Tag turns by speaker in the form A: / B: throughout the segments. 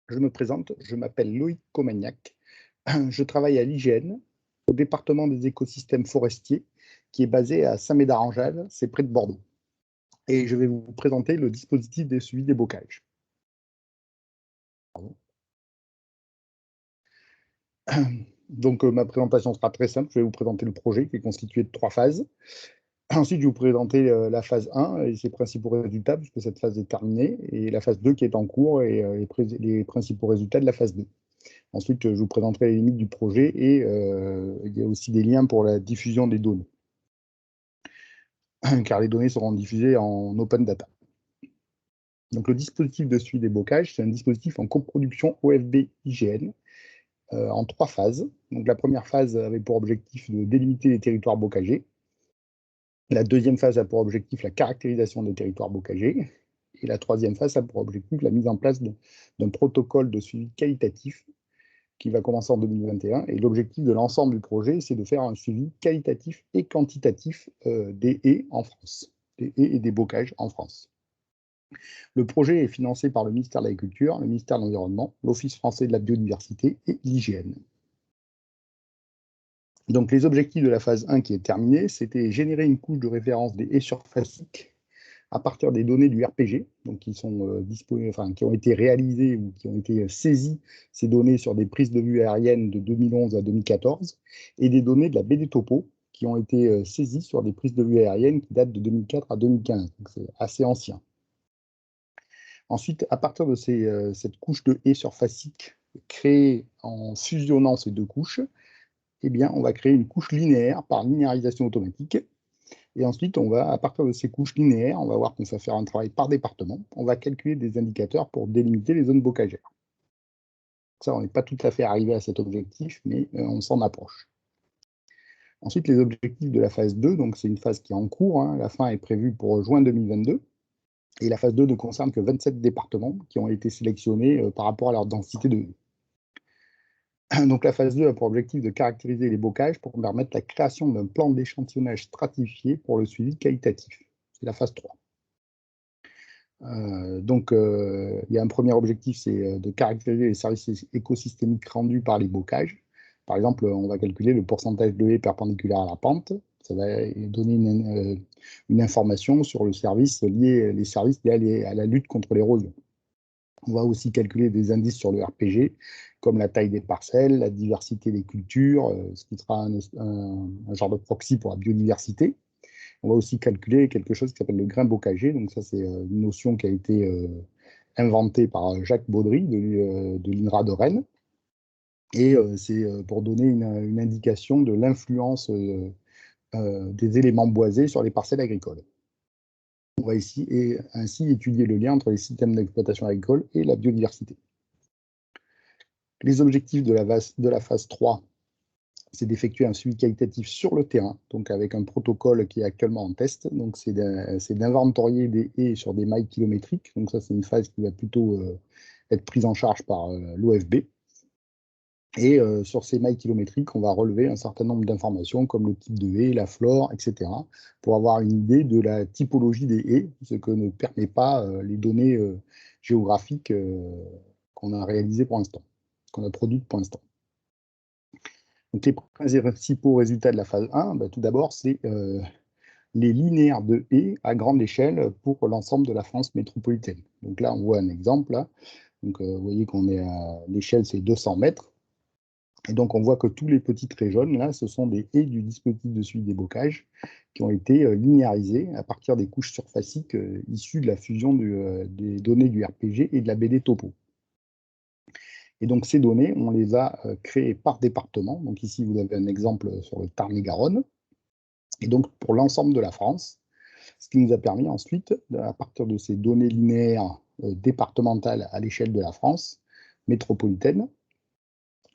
A: Je me présente, je m'appelle Loïc Comagnac. Je travaille à l'IGN, au département des écosystèmes forestiers, qui est basé à Saint-Médard-en-Jalles, c'est près de Bordeaux. Et je vais vous présenter le dispositif de suivi des bocages. Donc, ma présentation sera très simple. Je vais vous présenter le projet qui est constitué de 3 phases. Ensuite, je vais vous présenter la phase 1 et ses principaux résultats, puisque cette phase est terminée, et la phase 2 qui est en cours et les principaux résultats de la phase 2. Ensuite, je vous présenterai les limites du projet et il y a aussi des liens pour la diffusion des données, car les données seront diffusées en open data. Donc, le dispositif de suivi des bocages, c'est un dispositif en coproduction OFB-IGN en 3 phases. Donc, la première phase avait pour objectif de délimiter les territoires bocagés. La deuxième phase a pour objectif la caractérisation des territoires bocagés. Et la troisième phase a pour objectif la mise en place d'un protocole de suivi qualitatif qui va commencer en 2021. Et l'objectif de l'ensemble du projet, c'est de faire un suivi qualitatif et quantitatif des haies en France, des haies et des bocages en France. Le projet est financé par le ministère de l'Agriculture, le ministère de l'Environnement, l'Office français de la biodiversité et l'IGN. Donc les objectifs de la phase 1 qui est terminée, c'était générer une couche de référence des haies surfaciques à partir des données du RPG, donc qui sont qui ont été réalisées ou qui ont été saisies, ces données sur des prises de vue aériennes de 2011 à 2014, et des données de la BD Topo qui ont été saisies sur des prises de vue aériennes qui datent de 2004 à 2015, donc c'est assez ancien. Ensuite, à partir de cette couche de haies surfaciques créée en fusionnant ces 2 couches, eh bien, on va créer une couche linéaire par linéarisation automatique. Et ensuite, à partir de ces couches linéaires, on va voir qu'on va faire un travail par département. On va calculer des indicateurs pour délimiter les zones bocagères. Ça, on n'est pas tout à fait arrivé à cet objectif, mais on s'en approche. Ensuite, les objectifs de la phase 2, donc c'est une phase qui est en cours, hein, la fin est prévue pour juin 2022. Et la phase 2 ne concerne que 27 départements qui ont été sélectionnés par rapport à leur densité de haies. Donc la phase 2 a pour objectif de caractériser les bocages pour permettre la création d'un plan d'échantillonnage stratifié pour le suivi qualitatif. C'est la phase 3. Il y a un premier objectif, c'est de caractériser les services écosystémiques rendus par les bocages. Par exemple, on va calculer le pourcentage de haies perpendiculaires à la pente. Ça va donner une information sur les services liés à la lutte contre l'érosion. On va aussi calculer des indices sur le RPG, comme la taille des parcelles, la diversité des cultures, ce qui sera un genre de proxy pour la biodiversité. On va aussi calculer quelque chose qui s'appelle le grain bocager. Donc ça, c'est une notion qui a été inventée par Jacques Baudry de l'INRA de Rennes. Et c'est pour donner une indication de l'influence des éléments boisés sur les parcelles agricoles. On va ainsi étudier le lien entre les systèmes d'exploitation agricole et la biodiversité. Les objectifs de la phase 3, c'est d'effectuer un suivi qualitatif sur le terrain, donc avec un protocole qui est actuellement en test. Donc c'est d'inventorier des haies sur des mailles kilométriques. Donc ça, c'est une phase qui va plutôt être prise en charge par l'OFB. Et sur ces mailles kilométriques, on va relever un certain nombre d'informations comme le type de haie, la flore, etc., pour avoir une idée de la typologie des haies, ce que ne permet pas les données géographiques qu'on a réalisées pour l'instant, qu'on a produites pour l'instant. Donc les principaux résultats de la phase 1, tout d'abord, c'est les linéaires de haies à grande échelle pour l'ensemble de la France métropolitaine. Donc là, on voit un exemple. Là. Donc, vous voyez qu'on est à l'échelle, c'est 200 mètres. Et donc, on voit que tous les petits traits jaunes, là, ce sont des haies du dispositif de suivi des bocages qui ont été linéarisées à partir des couches surfaciques issues de la fusion des données du RPG et de la BD Topo. Et donc, ces données, on les a créées par département. Donc, ici, vous avez un exemple sur le Tarn-et-Garonne. Et donc, pour l'ensemble de la France, ce qui nous a permis ensuite, à partir de ces données linéaires départementales à l'échelle de la France métropolitaine,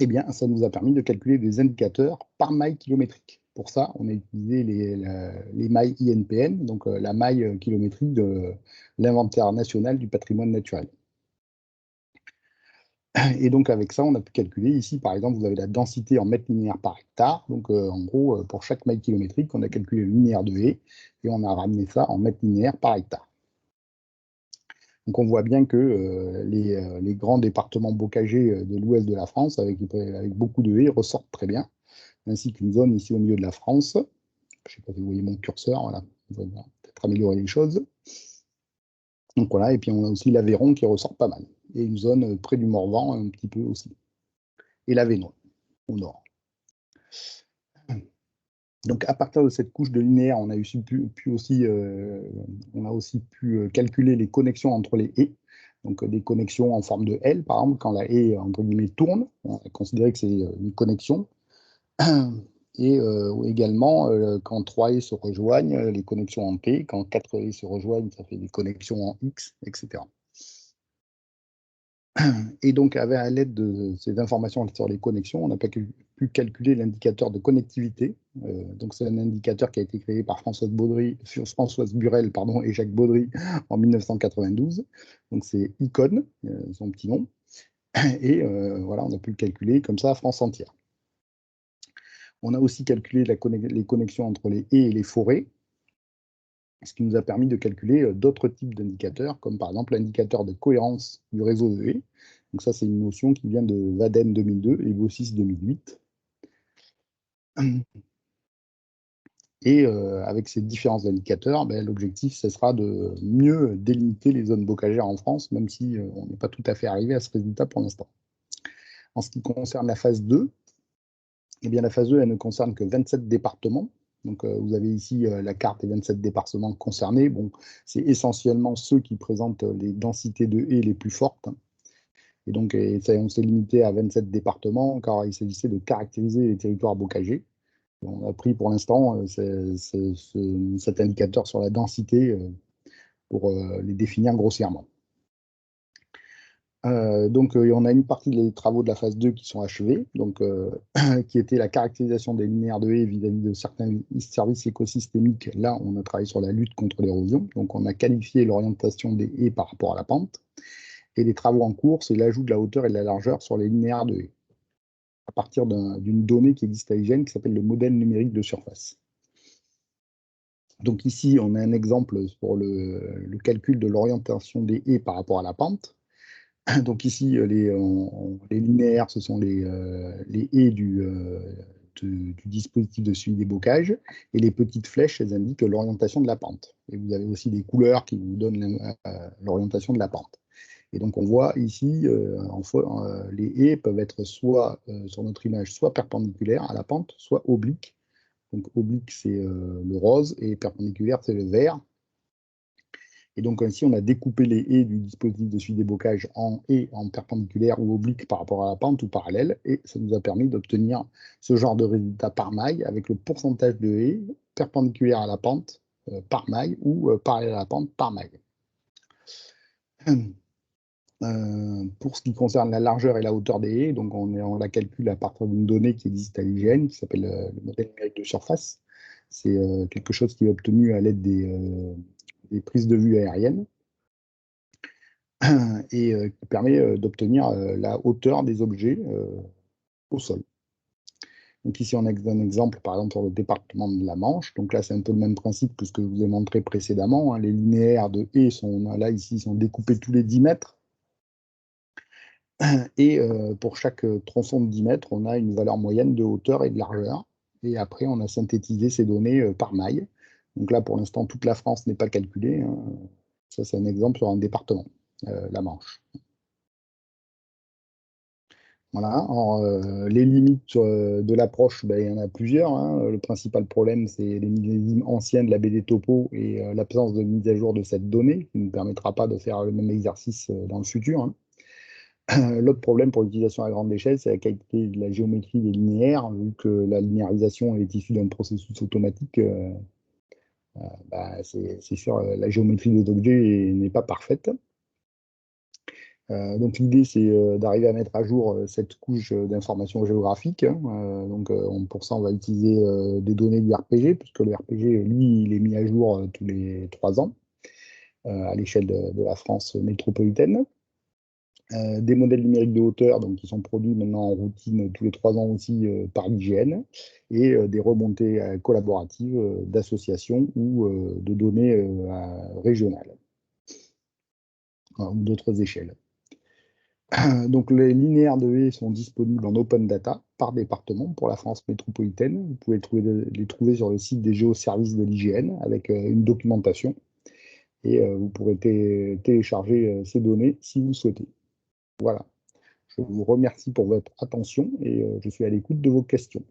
A: eh bien, ça nous a permis de calculer des indicateurs par maille kilométrique. Pour ça, on a utilisé les mailles INPN, donc la maille kilométrique de l'inventaire national du patrimoine naturel. Et donc, avec ça, on a pu calculer ici, par exemple, vous avez la densité en mètres linéaires par hectare. Donc, en gros, pour chaque maille kilométrique, on a calculé le linéaire de haies et on a ramené ça en mètres linéaires par hectare. Donc on voit bien que les grands départements bocagers de l'ouest de la France, avec beaucoup de haies, ressortent très bien, ainsi qu'une zone ici au milieu de la France. Je ne sais pas si vous voyez mon curseur, voilà, on va peut-être améliorer les choses. Donc voilà, et puis on a aussi l'Aveyron qui ressort pas mal, et une zone près du Morvan un petit peu aussi, et l'Avesnois au nord. Donc à partir de cette couche de linéaire, on a aussi pu calculer les connexions entre les haies. Donc des connexions en forme de L, par exemple, quand la haie entre guillemets tourne, on a considéré que c'est une connexion. Et également, quand 3 haies se rejoignent, les connexions en P, quand 4 haies se rejoignent, ça fait des connexions en X, etc. Et donc, à l'aide de ces informations sur les connexions, on a pu calculer l'indicateur de connectivité. Donc, c'est un indicateur qui a été créé par Françoise Burel et Jacques Baudry en 1992. Donc, c'est ICON, son petit nom. Et voilà, on a pu le calculer comme ça à France entière. On a aussi calculé les connexions entre les haies et les forêts, ce qui nous a permis de calculer d'autres types d'indicateurs, comme par exemple l'indicateur de cohérence du réseau de haies. Donc ça, c'est une notion qui vient de Vaden 2002 et Vossis 2008. Et avec ces différents indicateurs, l'objectif, ce sera de mieux délimiter les zones bocagères en France, même si on n'est pas tout à fait arrivé à ce résultat pour l'instant. En ce qui concerne la phase 2, eh bien, la phase 2, elle ne concerne que 27 départements. Donc, vous avez ici la carte des 27 départements concernés. Bon, c'est essentiellement ceux qui présentent les densités de haies les plus fortes. Et donc, on s'est limité à 27 départements, car il s'agissait de caractériser les territoires bocagers. On a pris pour l'instant cet indicateur sur la densité pour les définir grossièrement. Donc, on a une partie des travaux de la phase 2 qui sont achevés, donc, qui était la caractérisation des linéaires de haies vis-à-vis de certains services écosystémiques. Là, on a travaillé sur la lutte contre l'érosion. Donc, on a qualifié l'orientation des haies par rapport à la pente. Et les travaux en cours, c'est l'ajout de la hauteur et de la largeur sur les linéaires de haies, à partir d'une donnée qui existe à l'IGN qui s'appelle le modèle numérique de surface. Donc ici, on a un exemple pour le calcul de l'orientation des haies par rapport à la pente. Donc ici, les linéaires, ce sont les haies du dispositif de suivi des bocages, et les petites flèches, elles indiquent l'orientation de la pente. Et vous avez aussi des couleurs qui vous donnent l'orientation de la pente. Et donc on voit ici, les haies peuvent être soit, sur notre image, soit perpendiculaires à la pente, soit obliques. Donc oblique, c'est le rose, et perpendiculaire, c'est le vert. Et donc ainsi, on a découpé les haies du dispositif de suivi des bocages en haies en perpendiculaire ou oblique par rapport à la pente ou parallèle, et ça nous a permis d'obtenir ce genre de résultat par maille avec le pourcentage de haies perpendiculaires à la pente par maille ou parallèle à la pente par maille. Pour ce qui concerne la largeur et la hauteur des haies, donc on la calcule à partir d'une donnée qui existe à l'IGN, qui s'appelle le modèle numérique de surface. C'est quelque chose qui est obtenu à l'aide des prises de vue aériennes et qui permet d'obtenir la hauteur des objets au sol. Donc ici, on a un exemple, par exemple, sur le département de la Manche. Donc là, c'est un peu le même principe que ce que je vous ai montré précédemment, hein. Les linéaires de haies sont découpés tous les 10 mètres. Et pour chaque tronçon de 10 mètres, on a une valeur moyenne de hauteur et de largeur. Et après, on a synthétisé ces données par maille. Donc là, pour l'instant, toute la France n'est pas calculée, hein. Ça, c'est un exemple sur un département, la Manche. Voilà. Alors, les limites de l'approche, il y en a plusieurs, hein. Le principal problème, c'est les millésimes anciennes de la BD Topo et l'absence de mise à jour de cette donnée, qui ne permettra pas de faire le même exercice dans le futur, hein. L'autre problème pour l'utilisation à grande échelle, c'est la qualité de la géométrie des linéaires. Vu que la linéarisation est issue d'un processus automatique, c'est sûr, la géométrie des objets n'est pas parfaite. Donc l'idée, c'est d'arriver à mettre à jour cette couche d'informations géographiques, hein. Pour ça, on va utiliser des données du RPG, puisque le RPG, lui, il est mis à jour tous les 3 ans à l'échelle de la France métropolitaine. Des modèles numériques de hauteur donc, qui sont produits maintenant en routine tous les 3 ans aussi par l'IGN, et des remontées collaboratives d'associations ou de données régionales. ou d'autres échelles. Donc les linéaires de haies sont disponibles en open data par département pour la France métropolitaine. Vous pouvez les trouver sur le site des géoservices de l'IGN avec une documentation et vous pourrez télécharger ces données si vous le souhaitez. Voilà. Je vous remercie pour votre attention et je suis à l'écoute de vos questions.